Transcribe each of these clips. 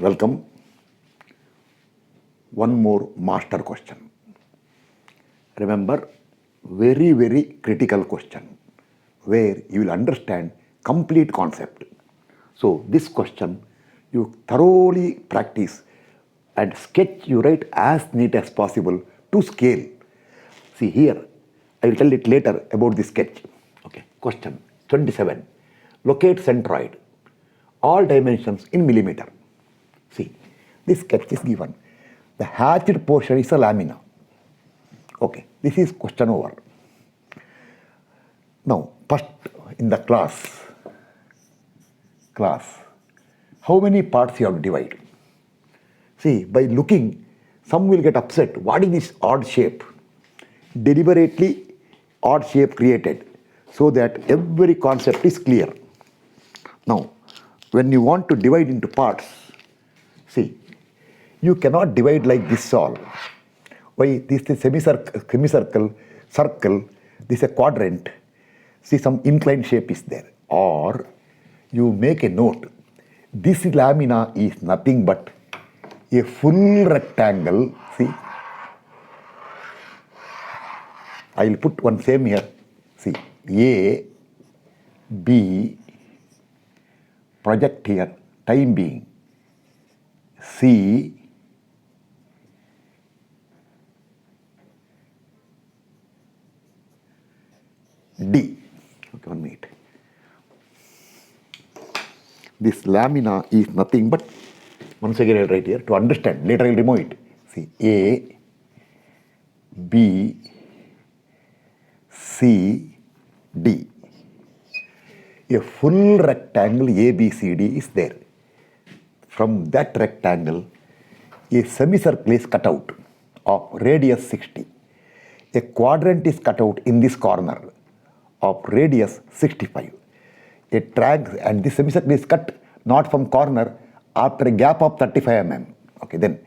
Welcome. One more master question. Remember, very critical question where you will understand complete concept. So this question you thoroughly practice and sketch you write as neat as possible to scale. See here, I will tell it later about the sketch. Okay, question 27. Locate centroid. All dimensions in millimeter. See, this sketch is given. The hatched portion is a lamina. Okay, this is question over. Now, first in the class, how many parts you have to divide? See, by looking, some will get upset. What is this odd shape? Deliberately odd shape created so that every concept is clear. Now, when you want to divide into parts, see, you cannot divide like this all. Why? This is semicircle, circle, this is a quadrant. See, some inclined shape is there. Or you make a note. This lamina is nothing but a full rectangle. See, I will put one same here. See, A, B, project here, time being, C, D. Okay, 1 minute. This lamina is nothing but, once again I will write here to understand, later I will remove it. See, A, B, C, D. A full rectangle ABCD is there. From that rectangle, a semicircle is cut out of radius 60. A quadrant is cut out in this corner of radius 65. A triangle, and this semicircle is cut not from corner after a gap of 35 mm. Okay, then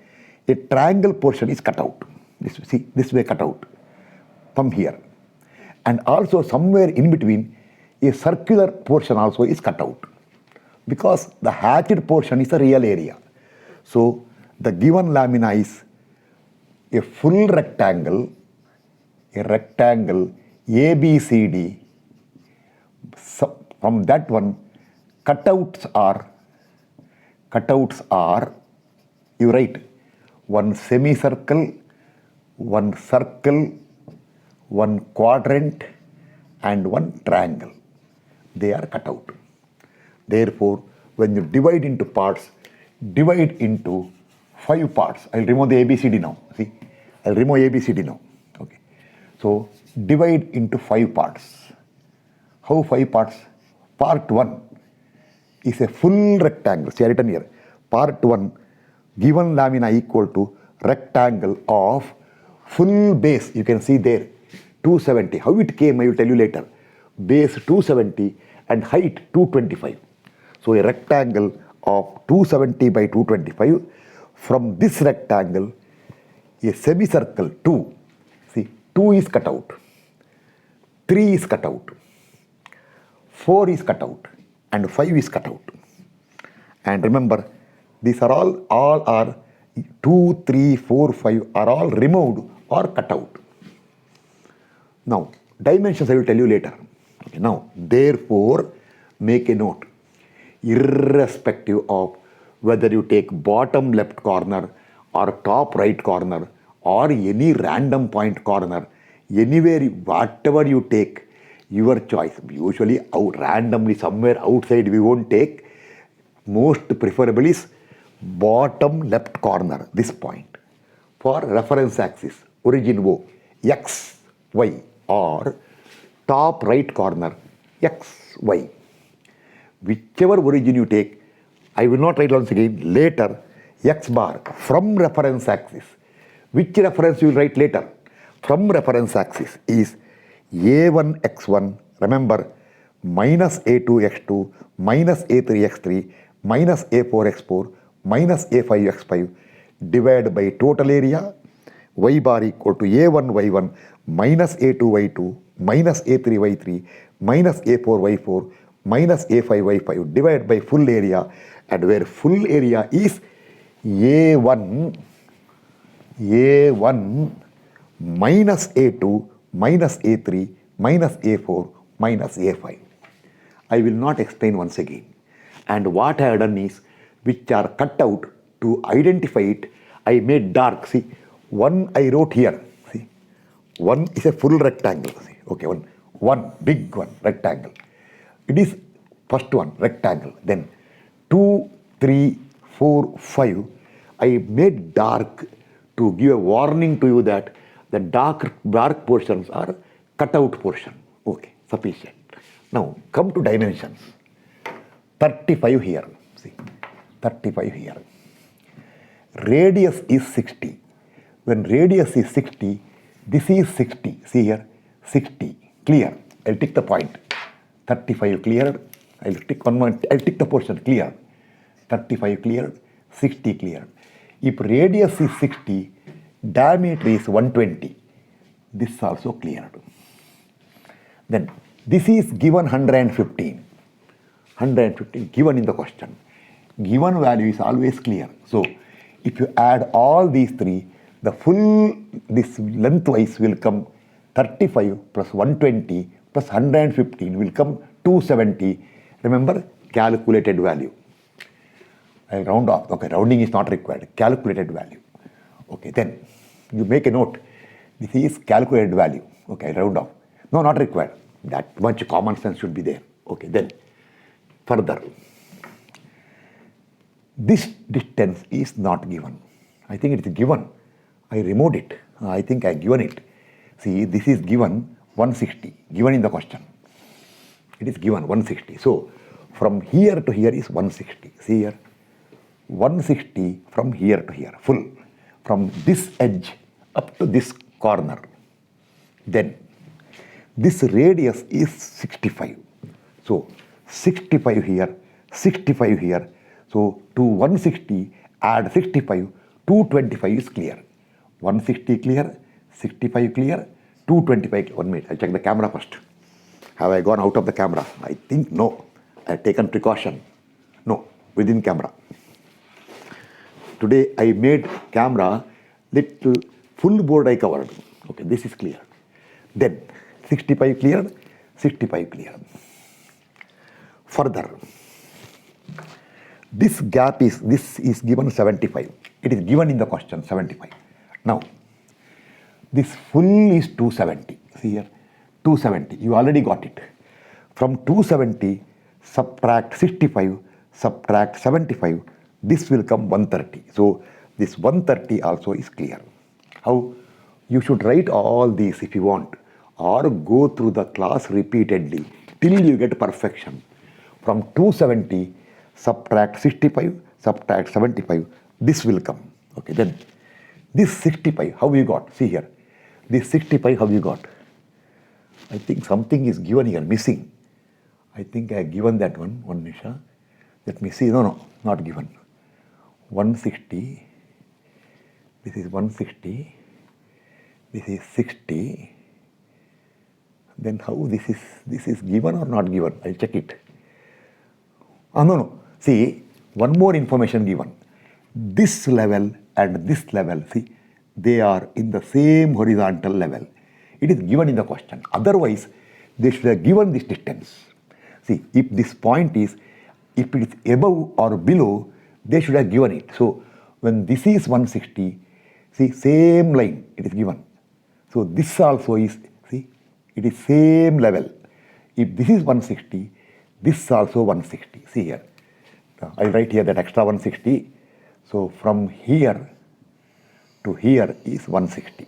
a triangle portion is cut out. This way cut out from here. And also somewhere in between, a circular portion also is cut out because the hatched portion is a real area. So the given lamina is a full rectangle, ABCD. So from that one, cutouts are, you write one semicircle, one circle, one quadrant, and one triangle. They are cut out. Therefore, when you divide into parts, divide into 5 parts. I will remove the ABCD now. See, I will remove ABCD now. Okay. So, divide into 5 parts. How 5 parts? Part 1 is a full rectangle. See, I written here. Part 1, given lamina equal to rectangle of full base. You can see there, 270. How it came, I will tell you later. Base 270 and height 225. So a rectangle of 270 by 225. From this rectangle, a semicircle 2. See, 2 is cut out. 3 is cut out. 4 is cut out. And 5 is cut out. And remember, these are all are 2, 3, 4, 5 are all removed or cut out. Now, dimensions I will tell you later. Okay, now, therefore, make a note. Irrespective of whether you take bottom left corner or top right corner or any random point corner, anywhere, whatever you take, your choice. Usually, randomly somewhere outside we won't take. Most preferable is bottom left corner, this point. For reference axis, origin O, X, Y, or top right corner, X, Y. Whichever origin you take, I will not write once again, later, X bar from reference axis. Which reference you will write later? From reference axis is A1, X1, remember, minus A2, X2, minus A3, X3, minus A4, X4, minus A5, X5, divided by total area, Y bar equal to A1, Y1, minus A2, Y2, minus A3, Y3, minus A4, Y4, minus A5, Y5, divided by full area, and where full area is A1 minus A2 minus A3 minus A4 minus A5. I will not explain once again. And what I have done is, which are cut out to identify it, I made dark. See, one I wrote here. See, one is a full rectangle. See, okay, one big one, rectangle. It is first one, rectangle. Then 2, 3, 4, 5. I made dark to give a warning to you that the dark portions are cut out portion. Okay, sufficient. Now come to dimensions. 35 here. See, 35 here. Radius is 60. When radius is 60, this is 60. See here, 60. Clear. I'll tick the point. 35 cleared. I'll tick one more. I'll tick the portion. Clear. 35 cleared. 60 cleared. If radius is 60, diameter is 120. This also cleared. Then this is given 115. 115 given in the question. Given value is always clear. So if you add all these three, the full this lengthwise will come 35 plus 120 plus 115 will come 270. Remember, calculated value. I'll round off. Okay, rounding is not required. Calculated value. Okay, then you make a note. This is calculated value. Okay, I'll round off. No, not required. That much common sense should be there. Okay, then further. This distance is not given. I think it is given. I removed it. I think I given it. See, this is given 160. Given in the question. It is given 160. So from here to here is 160. See here. 160 from here to here, full, from this edge up to this corner. Then this radius is 65. So 65 here, 65 here. So to 160 add 65, 225 is clear. 160 clear, 65 clear, 225 clear. 1 minute, I'll check the camera first. Have I gone out of the camera? I think no. I've taken precaution. No, within camera. Today I made camera little full board I covered. Okay, this is clear. Then 65 cleared, 65 cleared. Further, this gap is, this is given 75. It is given in the question 75. Now, this full is 270. See here, 270. You already got it. From 270, subtract 65, subtract 75. This will come 130. So this 130 also is clear. How? You should write all these if you want, or go through the class repeatedly till you get perfection. From 270, subtract 65, subtract 75, this will come. Okay, then this 65, how you got? See here, this 65, how you got? I think something is given here, missing. I think I have given that one, Nisha. Let me see, no, not given. 160, this is 160, this is 60, then how this is given or not given? I'll check it. No. See, one more information given. This level and this level, see, they are in the same horizontal level. It is given in the question. Otherwise, they should have given this distance. See, if this point is, if it is above or below, they should have given it. So when this is 160, see, same line it is given. So this also is, see, it is same level. If this is 160, this also 160. See here. I'll write here that extra 160. So from here to here is 160.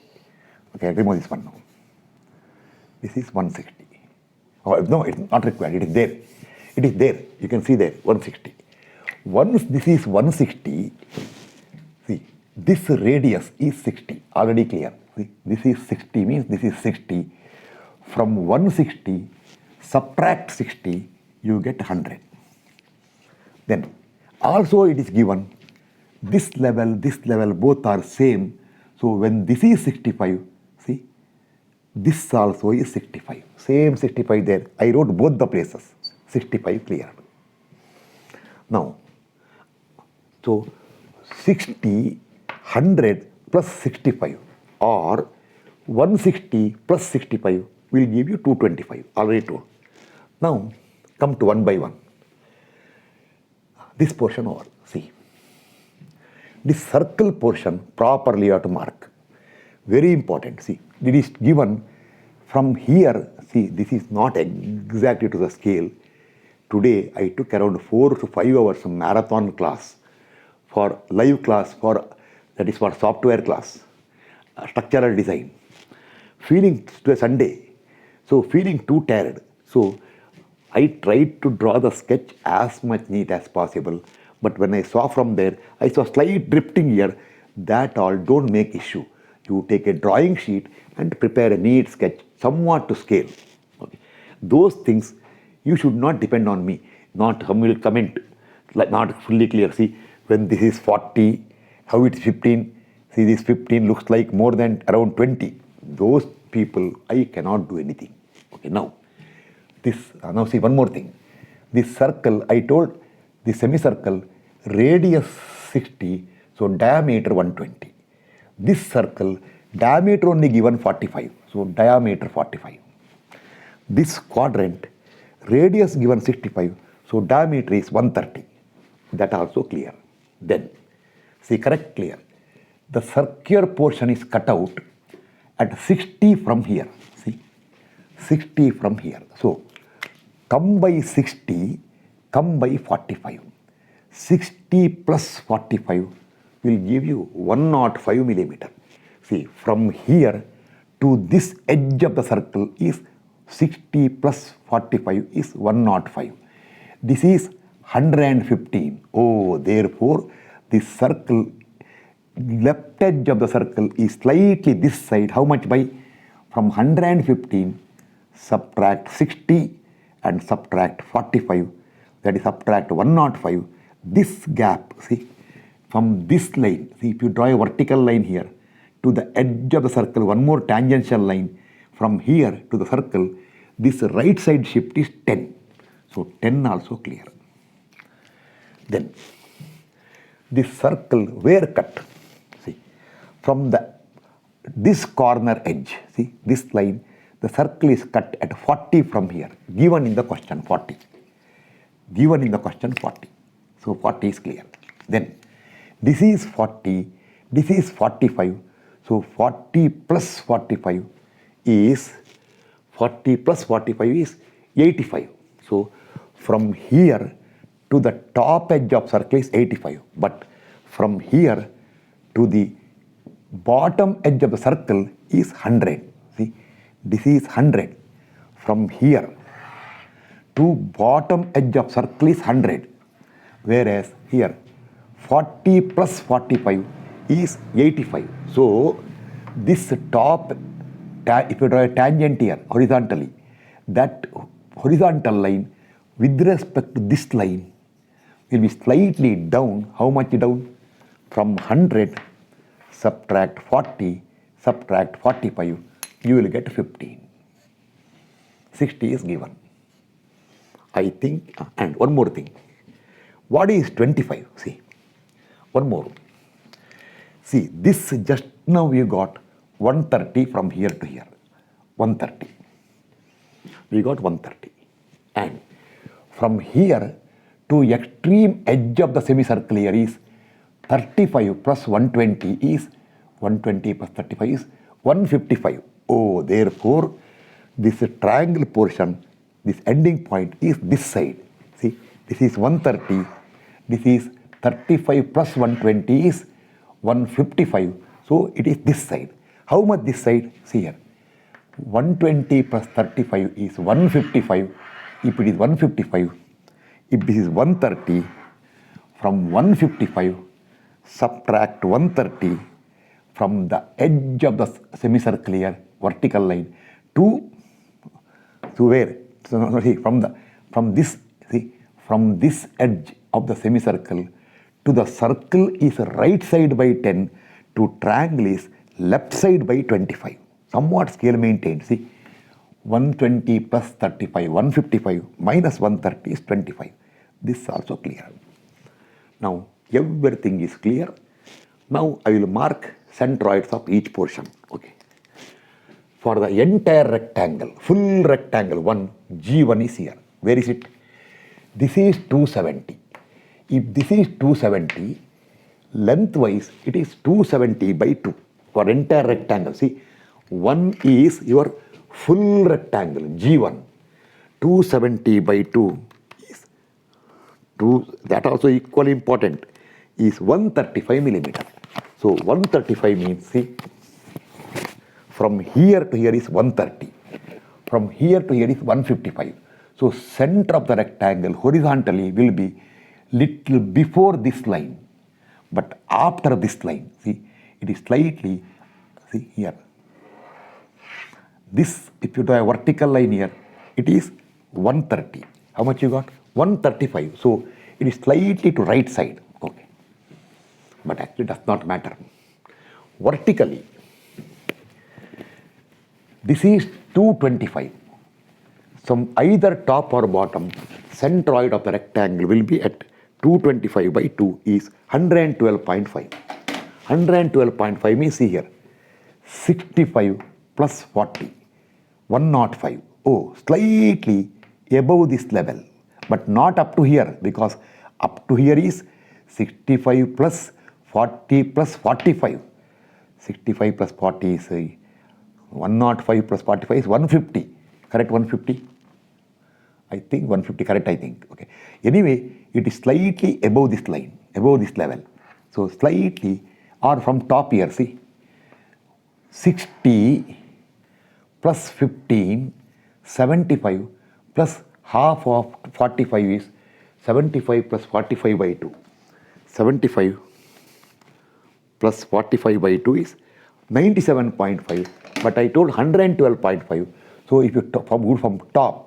Okay, I'll remove this one now. This is 160. Oh, no, it's not required. It is there. It is there. You can see there, 160. Once this is 160, see, this radius is 60, already clear. See, this is 60 means this is 60. From 160, subtract 60, you get 100. Then also it is given, this level, both are same. So when this is 65, see, this also is 65. Same 65 there. I wrote both the places. 65 clear. Now, so 60, 100 plus 65 or 160 plus 65 will give you 225, already told. Now come to one by one. This portion over, see. This circle portion properly you have to mark. Very important, see. It is given from here, see, this is not exactly to the scale. Today I took around 4 to 5 hours marathon class for live class that is for software class, structural design. Feeling to a Sunday, so feeling too tired. So I tried to draw the sketch as much neat as possible, but when I saw from there, I saw slight drifting here. That all don't make issue. You take a drawing sheet and prepare a neat sketch, somewhat to scale. Okay. Those things you should not depend on me. Not some will comment, like not fully clear. See, when this is 40, how it's 15. See, this 15 looks like more than around 20. Those people, I cannot do anything. Okay, now see one more thing. This circle, I told the semicircle, radius 60, so diameter 120. This circle, diameter only given 45, so diameter 45. This quadrant, radius given 65, so diameter is 130. That also clear. Then, see, correct, clear. The circular portion is cut out at 60 from here. See, 60 from here. So, come by 60, come by 45. 60 plus 45 will give you 105 millimeter. See, from here to this edge of the circle is 60 plus 45 is 105. This is 115. Oh, therefore, this circle, left edge of the circle is slightly this side. How much by? From 115, subtract 60 and subtract 45. That is subtract 105. This gap, see, from this line, see, if you draw a vertical line here to the edge of the circle, one more tangential line, from here to the circle, this right side shift is 10. So 10 also clear. Then this circle where cut? See, from this corner edge, see, this line, the circle is cut at 40 from here, given in the question 40. Given in the question 40. So 40 is clear. Then this is 40, this is 45. So 40 plus 45 is 40 plus 45 is 85. So from here to the top edge of circle is 85. But from here to the bottom edge of the circle is 100. See, this is 100. From here to bottom edge of circle is 100. Whereas here 40 plus 45 is 85. So this top, if you draw a tangent here horizontally, that horizontal line with respect to this line will be slightly down. How much down? From 100 subtract 40 subtract 45, you will get 15. 60 is given. I think, and one more thing. What is 25? See, one more. See, this just now we got 130 from here to here. 130. We got 130. And from here to extreme edge of the semicircle here is 35 plus 120 is 120 plus 35 is 155. Oh, therefore, this triangle portion, this ending point is this side. See, this is 130. This is 35 plus 120 is 155. So it is this side. How much this side? See here. 120 plus 35 is 155. If it is 155, if this is 130, from 155, subtract 130 from the edge of the semicircle here, vertical line, to where? So, see, from this edge of the semicircle to the circle is right side by 10, to triangle is left side by 25. Somewhat scale maintained. See, 120 plus 35, 155 minus 130 is 25. This is also clear. Now, Everything is clear. Now I will mark centroids of each portion. Okay. For the entire rectangle, full rectangle, G1 is here. Where is it? This is 270. If this is 270, lengthwise it is 270 by 2 for entire rectangle. See, 1 is your full rectangle, G1. 270 by 2 is 2, that also equally important, is 135 millimeter. So 135 means, see, from here to here is 130. From here to here is 155. So center of the rectangle horizontally will be little before this line, but after this line. See, it is slightly, see here. This, if you do a vertical line here, it is 130. How much you got? 135. So it is slightly to right side. Okay. But actually does not matter. Vertically, this is 225. From either top or bottom, centroid of the rectangle will be at 225 by 2 is 112.5. 112.5 means, see here, 65 plus 40, 105. Oh, slightly above this level, but not up to here, because up to here is 65 plus 40 plus 45. 65 plus 40 is 105 plus 45 is 150. Correct, 150? I think 150, correct, I think. Okay. Anyway, it is slightly above this line, above this level. So slightly, or from top here, see, 60 plus 15, 75 plus half of 45 is 75 plus 45 by 2. 75 plus 45 by 2 is 97.5, but I told 112.5. So if you go from top,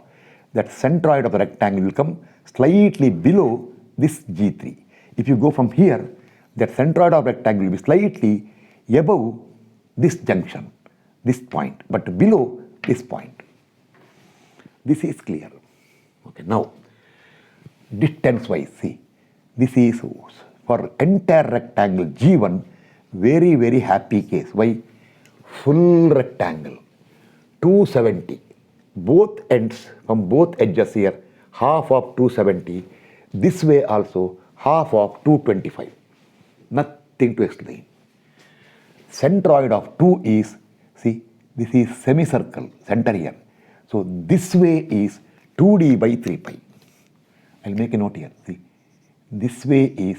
that centroid of the rectangle will come slightly below this G3. If you go from here, that centroid of rectangle will be slightly above this junction, this point, but below this point. This is clear. Okay, now distance wise, see, this is for entire rectangle G1, very, very happy case. Why? Full rectangle, 270. Both ends, from both edges here, half of 270. This way also, half of 225. Nothing to explain. Centroid of 2 is, see, this is semicircle, center here. So this way is 2d by 3 pi. I'll make a note here. See, this way is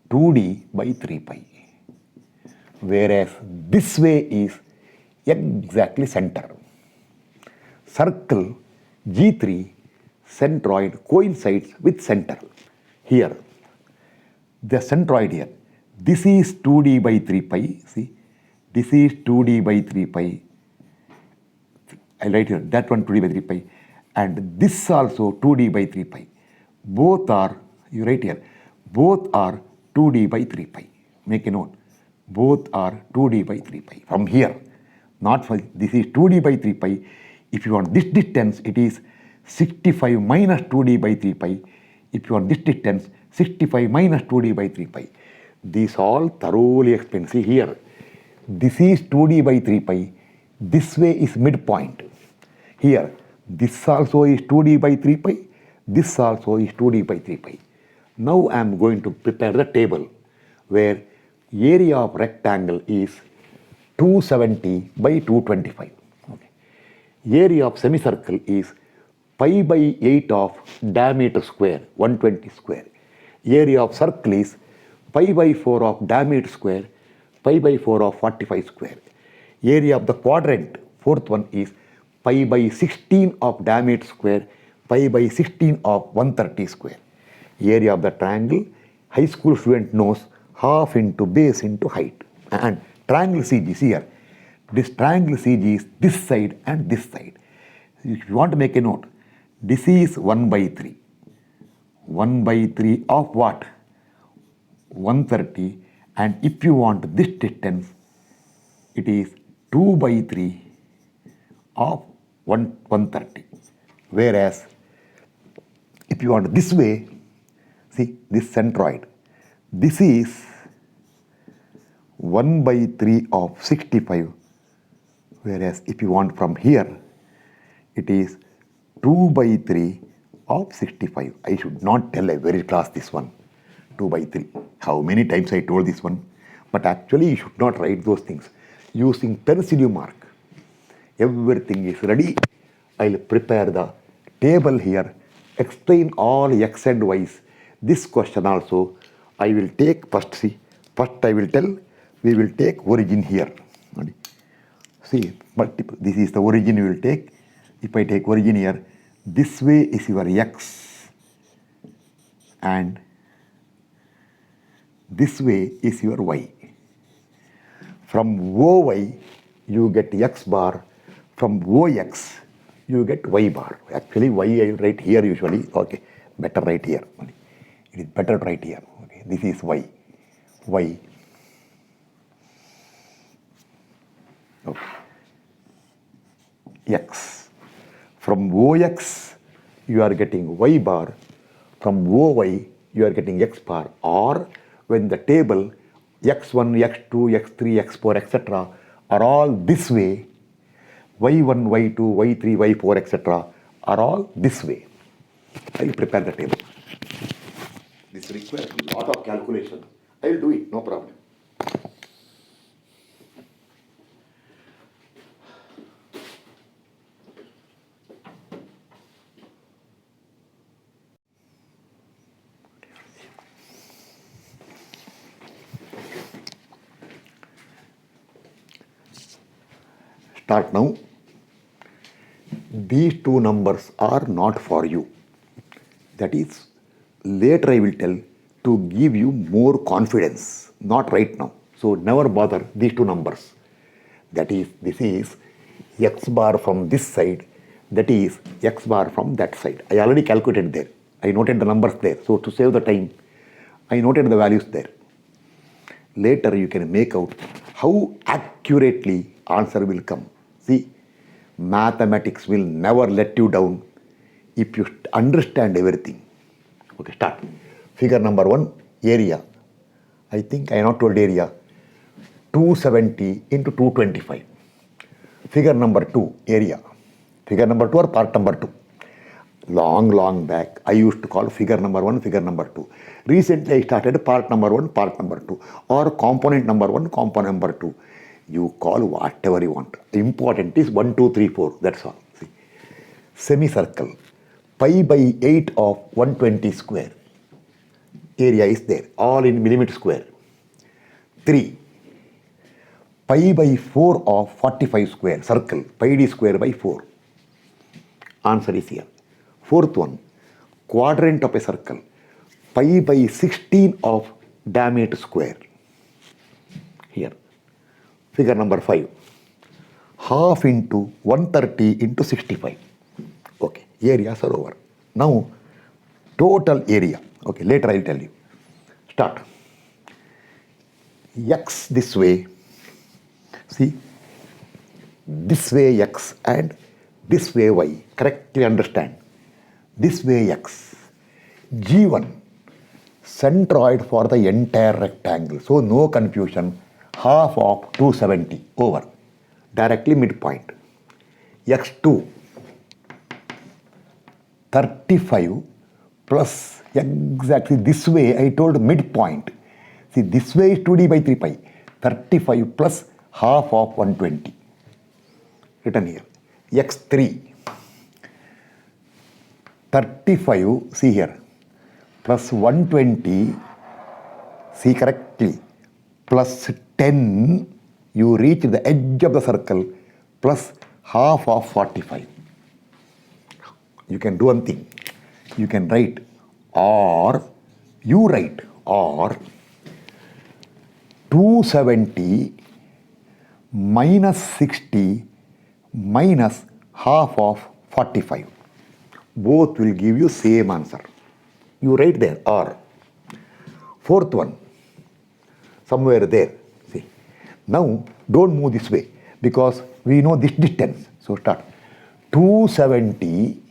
2d by 3 pi. Whereas this way is exactly center. Circle G3 centroid coincides with center. Here, the centroid here, this is 2d by 3 pi, see, this is 2d by 3 pi, I'll write here, that one 2d by 3 pi, and this also 2d by 3 pi. Both are, you write here, both are 2d by 3 pi. Make a note, both are 2d by 3 pi. From here, not for, this is 2d by 3 pi. If you want this distance, it is 65 minus 2d by 3 pi. If you want this distance, 65 minus 2d by 3 pi. These all thoroughly explained. See here, this is 2d by 3 pi. This way is midpoint. Here, this also is 2d by 3 pi. This also is 2d by 3 pi. Now I am going to prepare the table where area of rectangle is 270 by 225. Area of semicircle is pi by 8 of diameter square, 120 square. Area of circle is pi by 4 of diameter square, pi by 4 of 45 square. Area of the quadrant, fourth one, is pi by 16 of diameter square, pi by 16 of 130 square. Area of the triangle, high school student knows, half into base into height. And triangle CG is here. This triangle CG is this side and this side. If you want to make a note, this is 1 by 3. 1 by 3 of what? 130. And if you want this distance, it is 2 by 3 of 130. Whereas, if you want this way, See, this centroid. This is 1 by 3 of 65, whereas if you want from here, it is 2 by 3 of 65. I should not tell a very class this one, 2 by 3. How many times I told this one? But actually you should not write those things. Using pencil mark. Everything is ready. I'll prepare the table here, explain all x and y's. This question also I will take first. See, first I will tell, we will take origin here. See, multiple. This is the origin you will take. If I take origin here, this way is your x and this way is your y. From OY you get x bar, from OX you get y bar. Actually y I will write here usually, okay, better write here. It is better to write here. Okay, this is y. Okay. X. From OX you are getting y bar, from OY you are getting x bar, or when the table x1, x2, x3, x4, etc. are all this way, y1, y2, y3, y4, etc. are all this way. I will prepare the table. This requires a lot of calculation. I will do it, no problem. Start now. These two numbers are not for you. That is, later I will tell to give you more confidence, not right now. So never bother these two numbers. That is, this is x bar from this side, that is x bar from that side. I already calculated there. I noted the numbers there. So to save the time, I noted the values there. Later you can make out how accurately answer will come. See, mathematics will never let you down if you understand everything. Okay, start. Figure number 1, area. I think I not told area. 270 into 225. Figure number 2, area. Figure number 2 or part number 2. Long back, I used to call figure number 1, figure number 2. Recently I started part number 1, part number 2, or component number 1, component number 2. You call whatever you want. Important is 1, 2, 3, 4. That's all. See. Semicircle. Pi by 8 of 120 square. Area is there. All in millimeter square. 3. Pi by 4 of 45 square. Circle. Pi d square by 4. Answer is here. Fourth one. Quadrant of a circle. Pi by 16 of diameter square. Here. Figure number 5. Half into 130 into 65. Okay, areas are over. Now, total area. Okay, later I will tell you. Start. X this way. See, this way X and this way Y. Correctly understand. This way X. G1. Centroid for the entire rectangle. So, no confusion. Half of 270 over. Directly midpoint. X2. 35 plus exactly this way I told midpoint. See, this way is 2d by 3 pi. 35 plus half of 120. Written here. X3. 35, see here, plus 120, see correctly, plus 10, you reach the edge of the circle, plus half of 45. You can do one thing. You can write or 270 minus 60 minus half of 45. Both will give you same answer. You write there or. Fourth one, somewhere there. See. Now don't move this way because we know this distance. So start. 270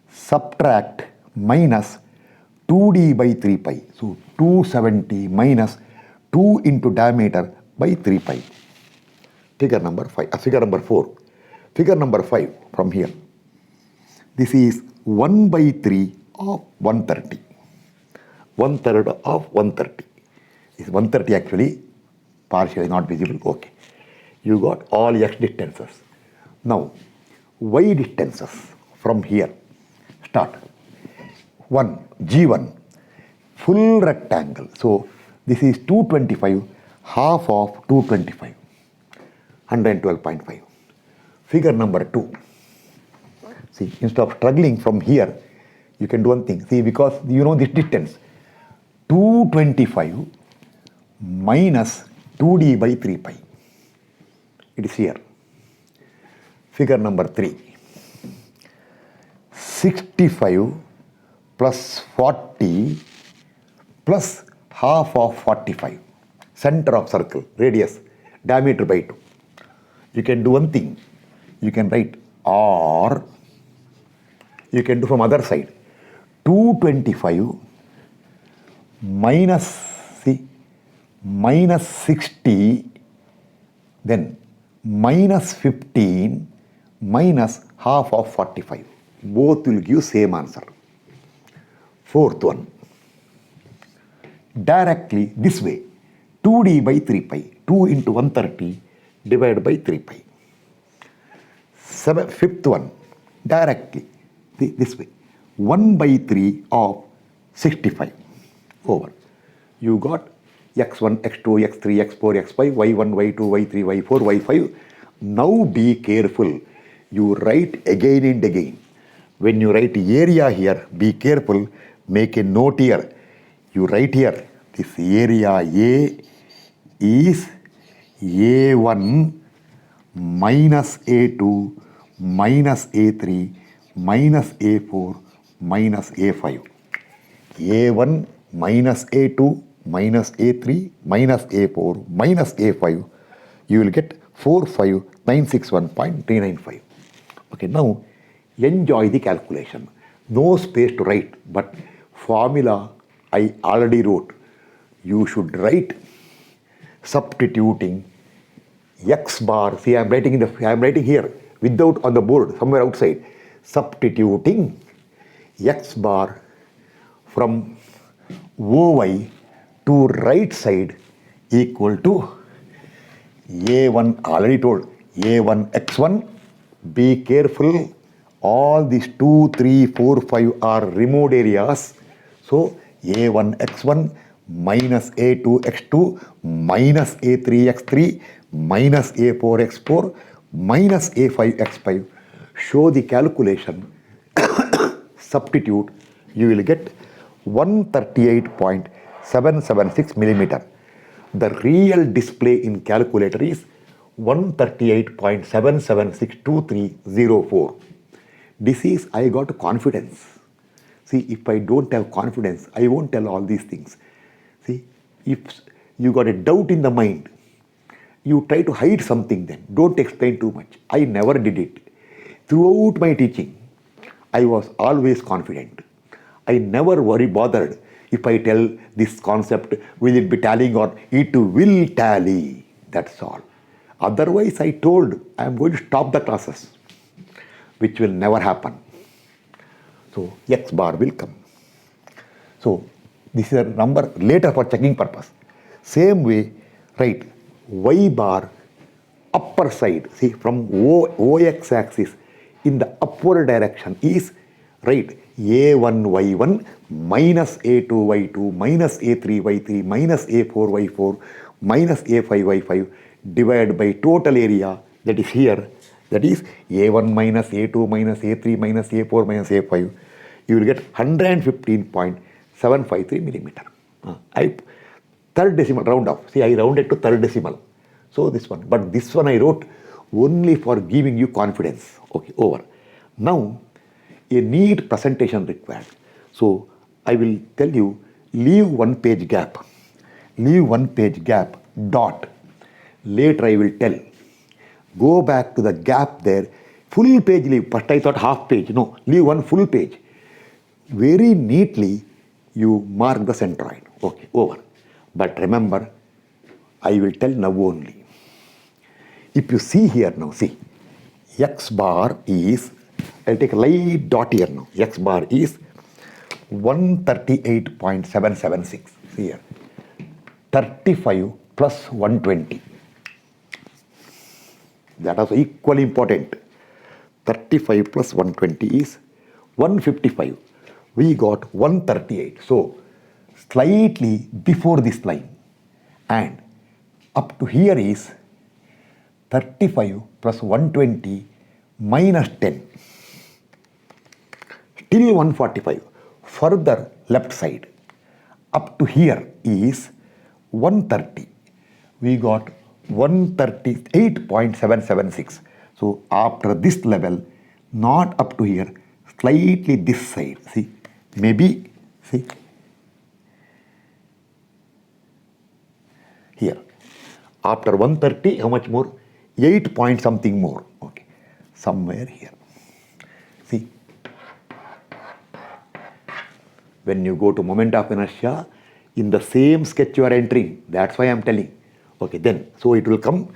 subtract minus 2d by 3 pi. So 270 minus 2 into diameter by 3 pi. Figure number 5, figure number 4. Figure number 5 from here. This is 1 by 3 of 130. 1/3 of 130. Is 130 actually partially not visible? Okay. You got all x distances. Now, y distances from here. Start. 1, G1, full rectangle. So, this is 225, half of 225, 112.5. Figure number 2. See, instead of struggling from here, you can do one thing. See, because you know this distance, 225 minus 2d by 3 pi. It is here. Figure number 3. 65 plus 40 plus half of 45. Center of circle, radius, diameter by 2. You can do one thing. You can write, or you can do from other side. 225 minus, see, minus 60, then minus 15 minus half of 45. Both will give same answer. Fourth one. Directly this way. 2d by 3 pi. 2 into 130 divided by 3 pi. Fifth one. Directly this way. 1 by 3 of 65 over. You got x1, x2, x3, x4, x5, y1, y2, y3, y4, y5. Now be careful. You write again and again. When you write area here, be careful. Make a note here. You write here. This area A is A1 minus A2 minus A3 minus A4 minus A5. A1 minus A2 minus A3 minus A4 minus A5. You will get 45961.395. Okay, now enjoy the calculation. No space to write, but formula I already wrote. You should write substituting x bar. See, I am writing here without on the board somewhere outside. Substituting x bar from OY to right side equal to A1, already told, A1 x1. Be careful, all these 2, 3, 4, 5 are removed areas. So A1 x1 minus A2 x2 minus A3 x3 minus A4 x4 minus A5 x5. Show the calculation. Substitute, you will get 138.776 millimeter. The real display in calculator is 138.7762304. This is, I got confidence. See, if I don't have confidence, I won't tell all these things. See, if you got a doubt in the mind, you try to hide something then. Don't explain too much. I never did it. Throughout my teaching, I was always confident. I never bothered if I tell this concept, will it be tallying or it will tally. That's all. Otherwise, I told I am going to stop the classes, which will never happen. So, x bar will come. So, this is a number later for checking purpose. Same way, write y bar upper side. See, from OX axis in the upward direction is, right, A1 y1 minus A2 y2 minus A3 y3 minus A4 y4 minus A5 y5 divided by total area, that is here, that is A1 minus A2 minus A3 minus A4 minus A5. You will get 115.753 millimeter. Third decimal round off. See, I rounded to third decimal. So this one. But this one I wrote only for giving you confidence. Okay, over. Now, a neat presentation required. So I will tell you, leave one page gap. Leave one page gap, dot. Later I will tell. Go back to the gap there. Full page leave. First I thought half page. No, leave one full page. Very neatly you mark the centroid. Okay, over. But remember, I will tell now only. If you see here now, see, x bar is, I'll take a light dot here now. X bar is 138.776. See here. 35 plus 120. That is equally important. 35 plus 120 is 155. We got 138. So, slightly before this line. And up to here is 35 plus 120 minus 10. Still 145. Further left side. Up to here is 130. We got 138.776. So after this level, not up to here, slightly this side. See, maybe, see, here. After 130, how much more? 8 point something more. Okay, somewhere here. See, when you go to moment of inertia, in the same sketch you are entering. That's why I am telling. Okay, then, so it will come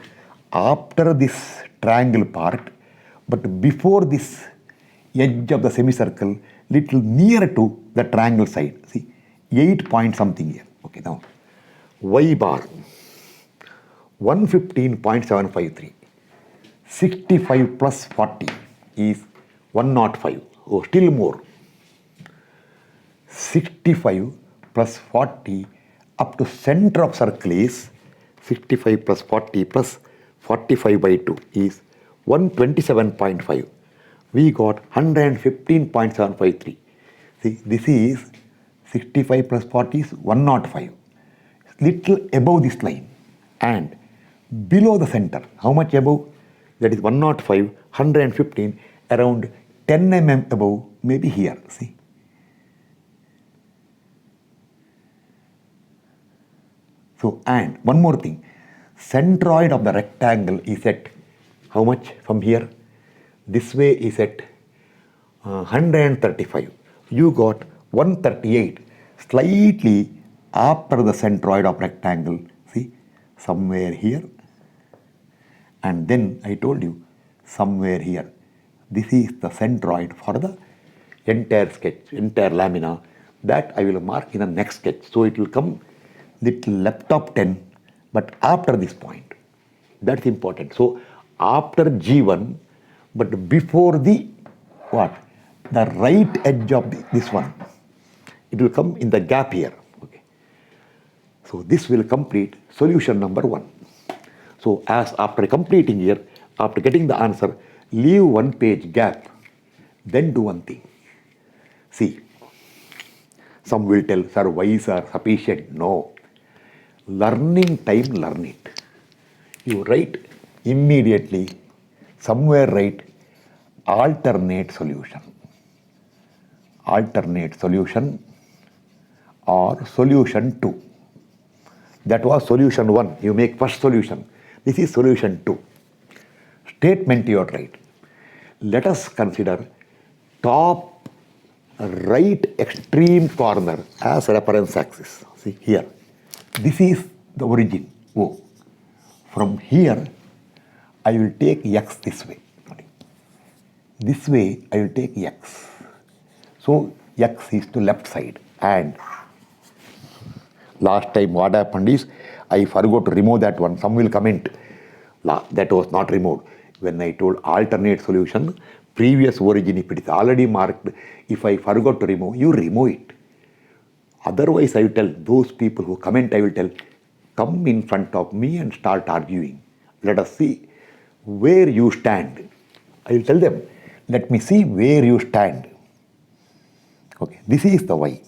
after this triangle part, but before this edge of the semicircle, little nearer to the triangle side. See, 8 point something here. Okay, now, y bar, 115.753. 65 plus 40 is 105. Oh, still more. 65 plus 40 up to center of circle is 65 plus 40 plus 45 by 2 is 127.5. We got 115.753. See, this is 65 plus 40 is 105. Little above this line and below the center. How much above? That is 105, 115, around 10 mm above, maybe here. See. So, and one more thing, centroid of the rectangle is at how much from here? This way is at 135. You got 138, slightly after the centroid of rectangle, see, somewhere here. And then I told you, somewhere here. This is the centroid for the entire sketch, entire lamina. That I will mark in the next sketch. So it will come little left of 10, but after this point. That's important. So after G1, but before the what? The right edge of this one. It will come in the gap here. Okay. So this will complete solution number 1. So as after completing here, after getting the answer, leave one page gap. Then do one thing. See, some will tell, sir, whys are sufficient. No. Learning time, learn it. You write immediately, somewhere write alternate solution. Alternate solution or solution 2. That was solution 1. You make first solution. This is solution 2. Statement you are right. Let us consider top right extreme corner as reference axis. See here. This is the origin, O. From here, I will take x this way. This way, I will take x. So, x is to left side. And last time what happened is, I forgot to remove that one. Some will comment, that was not removed. When I told alternate solution, previous origin, if it is already marked, if I forgot to remove, you remove it. Otherwise, I will tell those people who comment, I will tell, come in front of me and start arguing. Let us see where you stand. I will tell them, let me see where you stand. Okay, this is the y.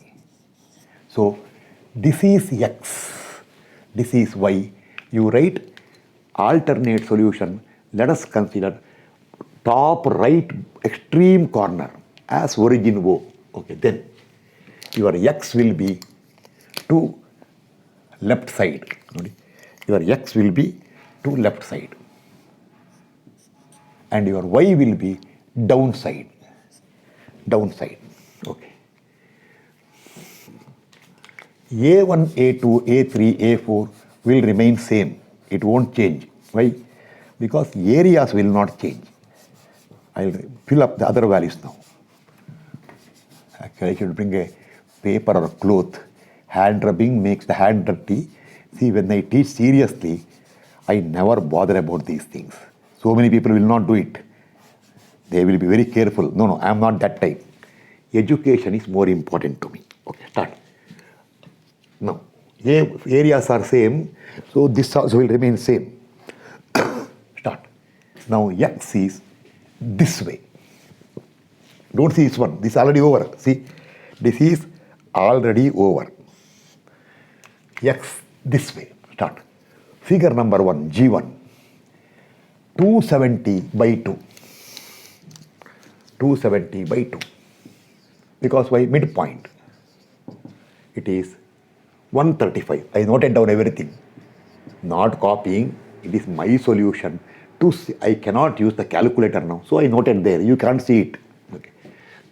So, this is x. This is y. You write alternate solution. Let us consider top right extreme corner as origin O. Okay, then your x will be to left side. Your x will be to left side. And your y will be downside. Downside. Okay. A1, A2, A3, A4 will remain same. It won't change. Why? Because areas will not change. I'll fill up the other values now. Actually, I should bring a paper or a cloth. Hand rubbing makes the hand dirty. See, when I teach seriously, I never bother about these things. So many people will not do it. They will be very careful. No, I am not that type. Education is more important to me. Okay, start. Now, areas are same, so this also will remain same. Start. Now, X is this way. Don't see this one. This is already over. See, this is already over. X this way. Start. Figure number 1, G1. 270 by 2. 270 by 2. Because why? Midpoint. It is 135. I noted down everything. Not copying. It is my solution. I cannot use the calculator now. So I noted there. You can't see it. Okay.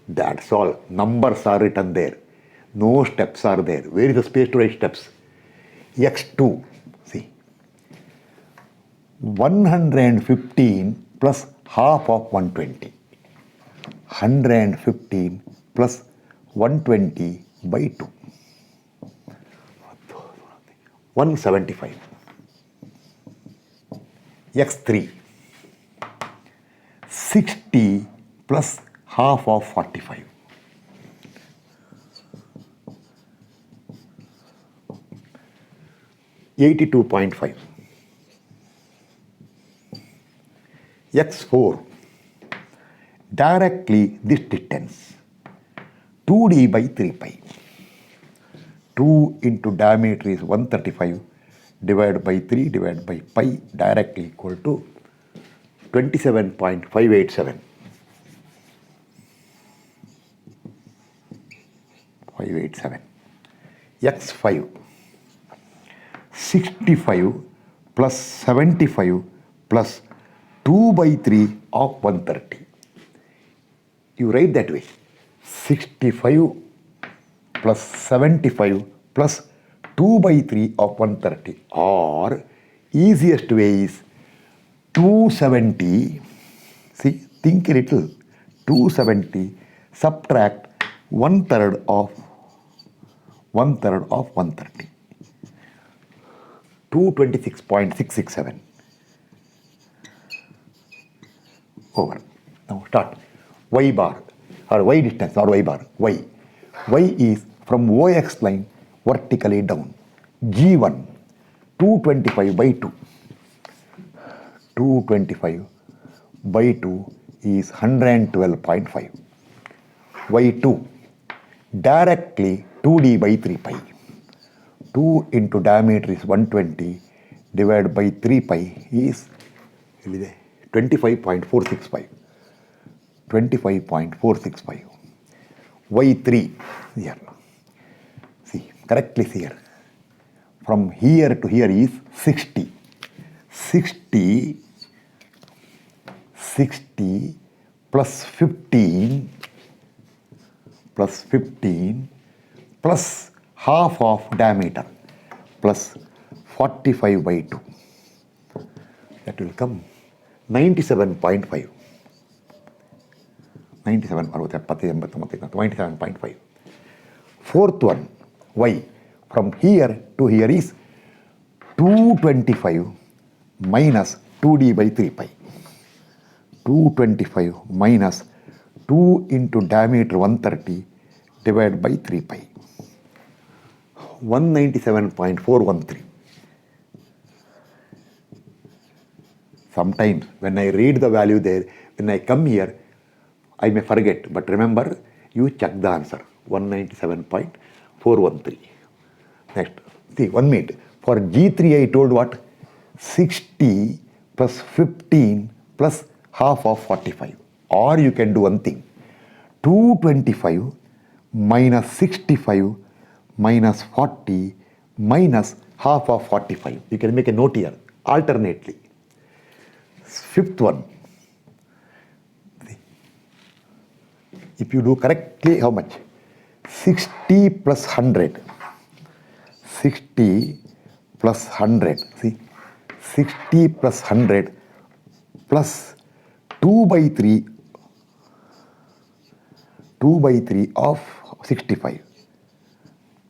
That's all. Numbers are written there. No steps are there. Where is the space to write steps? X2. See. 115 plus half of 120. 115 plus 120 by 2. 175. X3. 60 plus half of 45. 82.5. X4. Directly this distance. 2d by 3 pi. 2 into diameter is 135 divided by 3 divided by pi directly equal to 27.587. 587. X5. 65 plus 75 plus 2 by 3 of 130. You write that way. 65 plus 75 plus 2 by 3 of 130, or easiest way is 270. See, think a little. 270 subtract 1/3 of 130. 226.667. Over. Now start. Y bar or Y distance or Y bar. Y. Y is from OX line vertically down. G1 225 by 2. 225 by 2 is 112.5. Y2 directly 2d by 3 pi. 2 into diameter is 120 divided by 3 pi is 25.465. 25.465. Y3 here. See, correctly see here. From here to here is 60. 60 plus 15 plus half of diameter plus 45 by 2. That will come 97.5. 97.5. Fourth one, Y. From here to here is 225 minus 2d by 3 pi. 225 minus 2 into diameter 130 divided by 3 pi. 197.413. Sometimes when I read the value there, when I come here, I may forget, but remember, you check the answer. 197.413. Next, see, 1 minute. For G3, I told what? 60 plus 15 plus half of 45. Or you can do one thing. 225 minus 65 minus 40 minus half of 45. You can make a note here, alternately. Fifth one. If you do correctly, how much? 60 plus 100. 60 plus 100. See, 60 plus 100 plus 2 by 3 of 65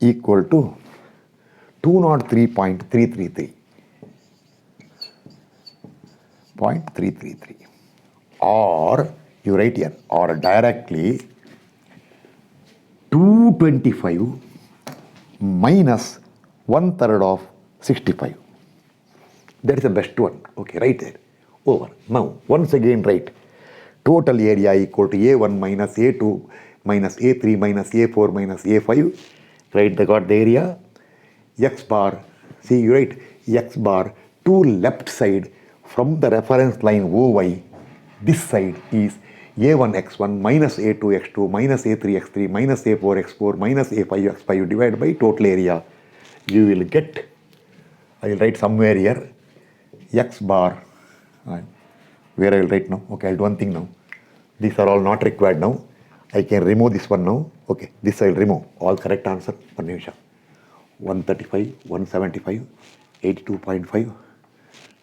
equal to 203.333. 0.333. Or you write here, or directly 225 minus 1/3 of 65. That is the best one. Okay, right there. Over. Now, once again write total area equal to A1 minus A2 minus A3 minus A4 minus A5. Right, they got the area. X bar, see you write X bar to left side from the reference line OY. This side is A1 X1 minus A2 X2 minus A3 X3 minus A4 X4 minus A5 X5 divided by total area. You will get, I will write somewhere here, X bar, where I will write now. Okay, I'll do one thing now. These are all not required now. I can remove this one now. Okay, this I will remove. All correct answer. 1 nimisha. 135, 175, 82.5,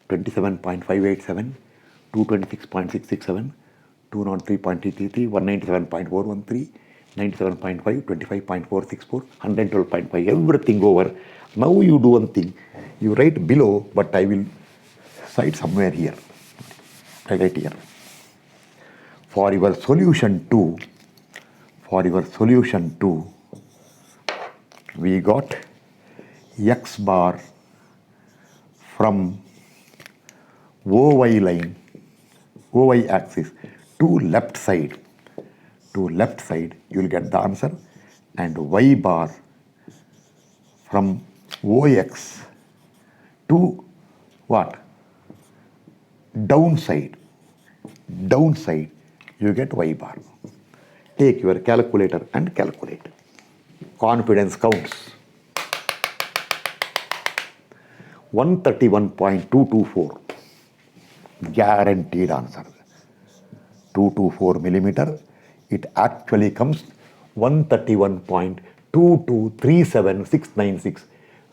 27.587, 226.667, 203.333, 197.413, 97.5, 25.464, 112.5, everything over. Now you do one thing. You write below, but I will cite somewhere here. I write here. For your solution 2, we got X bar from OY line, OY axis to left side, you will get the answer, and Y bar from OX to what? Downside, you get Y bar. Take your calculator and calculate. Confidence counts. 131.224. Guaranteed answer. 224 millimeter. It actually comes 131.2237696.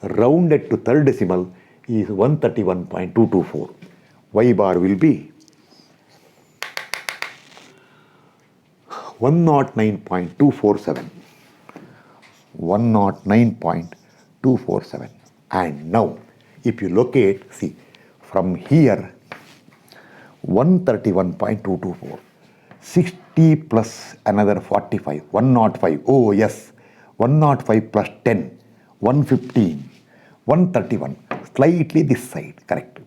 Rounded to third decimal is 131.224. Y bar will be 109.247. 109.247. And now, if you locate, see, from here, 131.224, 60 plus another 45, 105, oh yes, 105 plus 10, 115, 131, slightly this side, correct.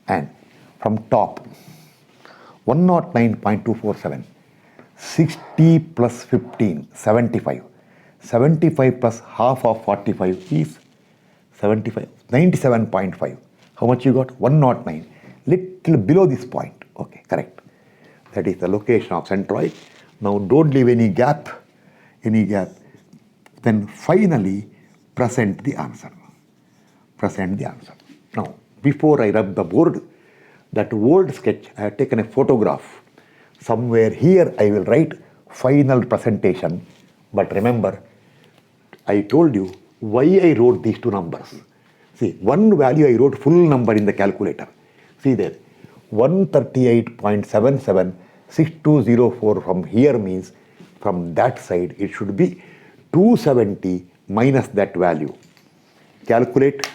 And from top, 109.247, 60 plus 15, 75. 75 plus half of 45 is 75, 97.5. How much you got? 109. Little below this point. Okay, correct. That is the location of centroid. Now don't leave any gap. Then finally present the answer. Now, before I rub the board, that old sketch, I have taken a photograph. Somewhere here I will write final presentation. But remember, I told you why I wrote these two numbers. See, one value I wrote full number in the calculator. See there, 138.776204 from here means from that side it should be 270 minus that value. Calculate.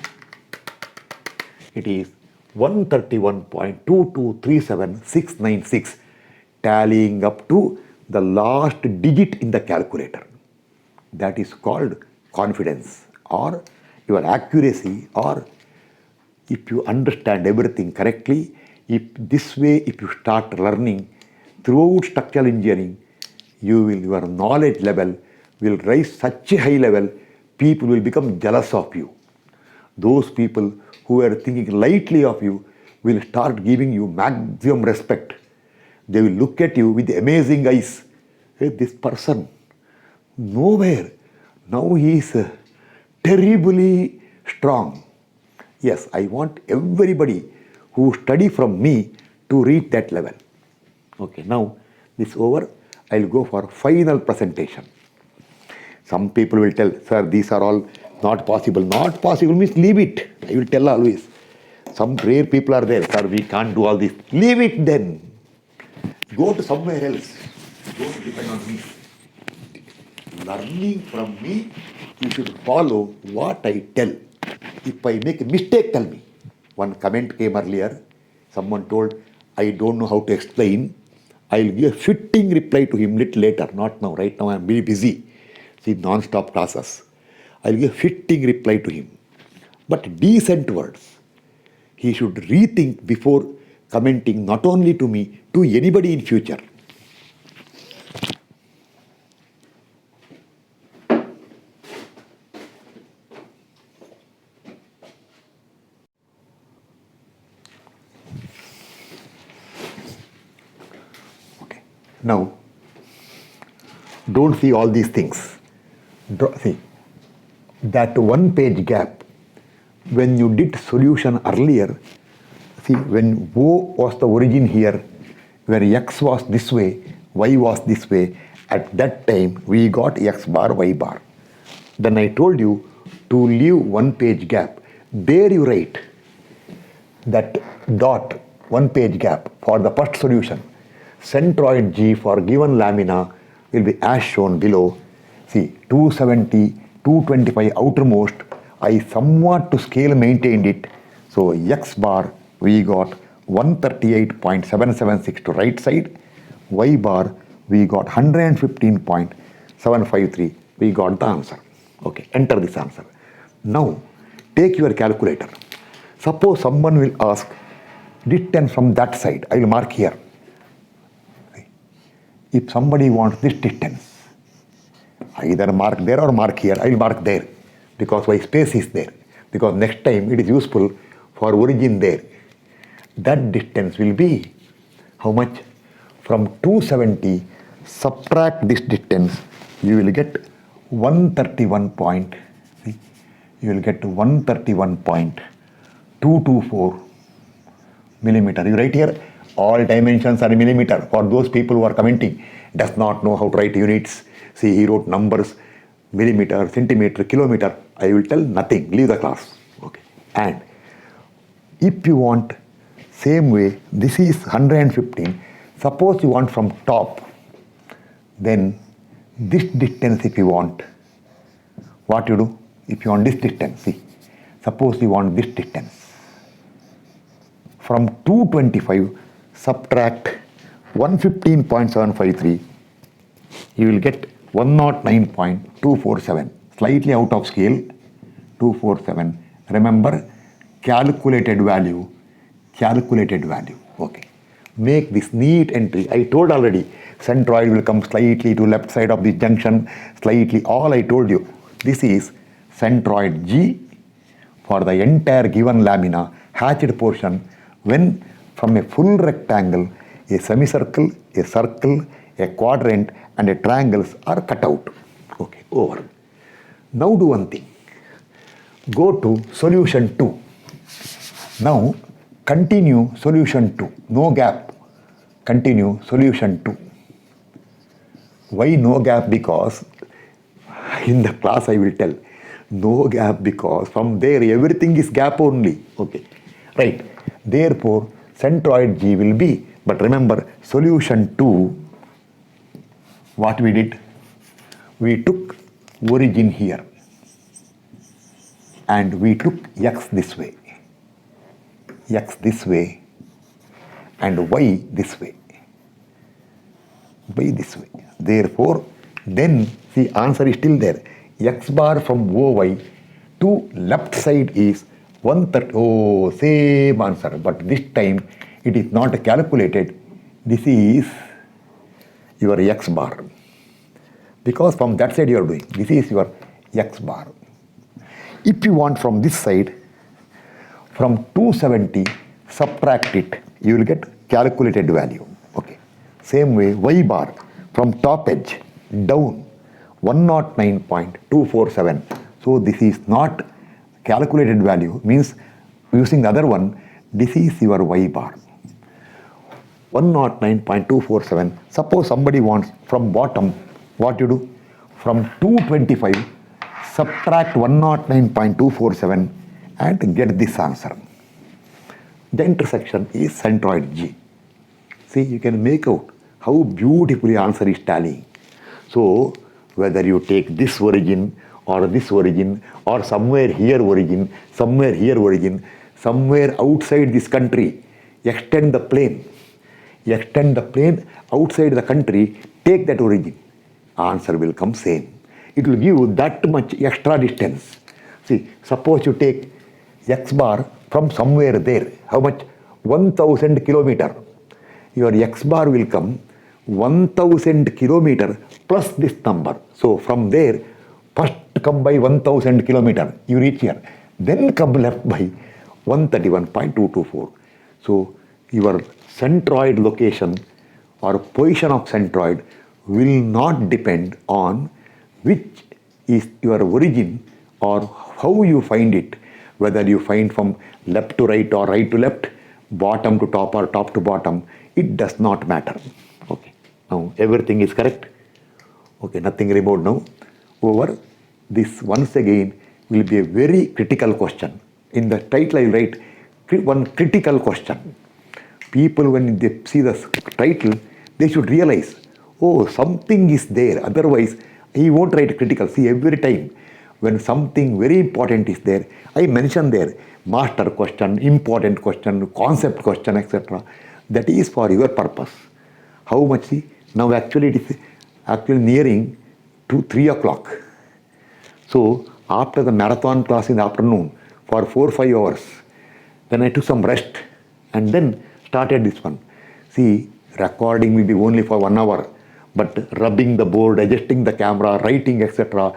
It is 131.2237696, tallying up to the last digit in the calculator. That is called confidence, or your accuracy, or if you understand everything correctly. If this way, if you start learning throughout structural engineering, your knowledge level will rise such a high level, people will become jealous of you. Those people who are thinking lightly of you will start giving you maximum respect. They will look at you with amazing eyes. Hey, this person, nowhere. Now he is terribly strong. Yes, I want everybody who study from me to reach that level. Okay, now this over. I'll go for final presentation. Some people will tell, sir, these are all Not possible. Not possible means leave it. I will tell always. Some rare people are there. Sir, we can't do all this. Leave it then. Go to somewhere else. Don't depend on me. Learning from me, you should follow what I tell. If I make a mistake, tell me. One comment came earlier. Someone told, I don't know how to explain. I'll give a fitting reply to him little later, not now. Right now I'm very busy. See, non-stop classes. I'll give a fitting reply to him. But decent words. He should rethink before commenting not only to me, to anybody in future. Okay. Now, don't see all these things. See, that one page gap, when you did solution earlier, see, when O was the origin here, where X was this way, Y was this way, at that time we got X bar, Y bar. Then I told you to leave one page gap. There you write that dot, one page gap for the first solution. Centroid G for given lamina will be as shown below. See, 270, 225 outermost, I somewhat to scale maintained it. So X bar, we got 138.776 to right side. Y bar, we got 115.753. We got the answer. Okay, enter this answer. Now, take your calculator. Suppose someone will ask distance from that side. I will mark here. If somebody wants this distance, either mark there or mark here. I will mark there because my space is there. Because next time it is useful for origin there. That distance will be how much? From 270, subtract this distance, you will get 131 point. See, you will get 131.224 millimeter. You write here, all dimensions are in millimeter. For those people who are commenting, does not know how to write units. See, he wrote numbers, millimeter, centimeter, kilometer. I will tell nothing. Leave the class. Okay. And if you want same way, this is 115. Suppose you want from top, then this distance if you want, what you do? If you want this distance, see, suppose you want this distance. From 225, subtract 115.753, you will get 109.247, slightly out of scale, 247. Remember, calculated value. Okay. Make this neat entry. I told already, centroid will come slightly to left side of this junction, slightly, all I told you. This is centroid G for the entire given lamina, hatched portion, when from a full rectangle, a semicircle, a circle, a quadrant and a triangles are cut out. Okay, over. Now do one thing. Go to solution 2. Now continue solution 2. No gap. Continue solution 2. Why no gap? Because in the class I will tell. No gap because from there everything is gap only. Okay. Right. Therefore, centroid G will be. But remember, solution 2, what we did? We took origin here. And we took X this way. X this way. And Y this way. Y this way. Therefore, then the answer is still there. X bar from OY to left side is 130. Oh, same answer. But this time it is not calculated. This is your X bar. Because from that side you are doing. This is your X bar. If you want from this side, from 270, subtract it. You will get calculated value. Okay. Same way, Y bar from top edge down 109.247. So this is not calculated value, means using the other one, this is your Y bar. 109.247. Suppose somebody wants from bottom, what you do? From 225, subtract 109.247 and get this answer. The intersection is centroid G. See, you can make out how beautifully answer is tallying. So, whether you take this origin or somewhere here origin, somewhere outside this country, extend the plane outside the country, take that origin, answer will come same. It will give that much extra distance. See, suppose you take x bar from somewhere there, how much? 1000 kilometer. Your x bar will come 1000 kilometer plus this number. So from there, first come by 1000 kilometer, you reach here. Then come left by 131.224. So your centroid location or position of centroid will not depend on which is your origin or how you find it, whether you find from left to right or right to left, bottom to top or top to bottom, it does not matter. Okay, now everything is correct. Okay, nothing remote now. Over this once again will be a very critical question. In the title I will write one critical question. People, when they see the title, they should realize, oh, something is there. Otherwise, he won't write critical. See, every time when something very important is there, I mention there master question, important question, concept question, etc. That is for your purpose. How much? See, now actually it is actually nearing to 3 o'clock. So after the marathon class in the afternoon for 4-5 hours, then I took some rest and then started this one. See, recording will be only for 1 hour, but rubbing the board, adjusting the camera, writing, etc.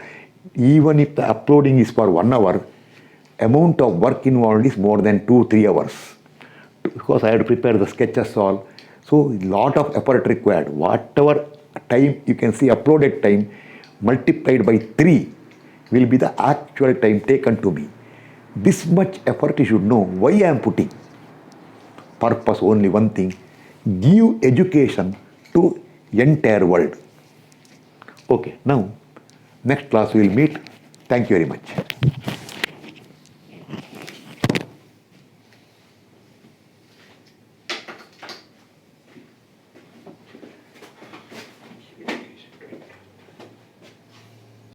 Even if the uploading is for 1 hour, amount of work involved is more than 2-3 hours. Because I had to prepare the sketches all. So lot of effort required. Whatever time you can see uploaded time multiplied by 3 will be the actual time taken to me. This much effort you should know why I am putting. Purpose only one thing, give education to entire world. Okay, now next class we will meet. Thank you very much.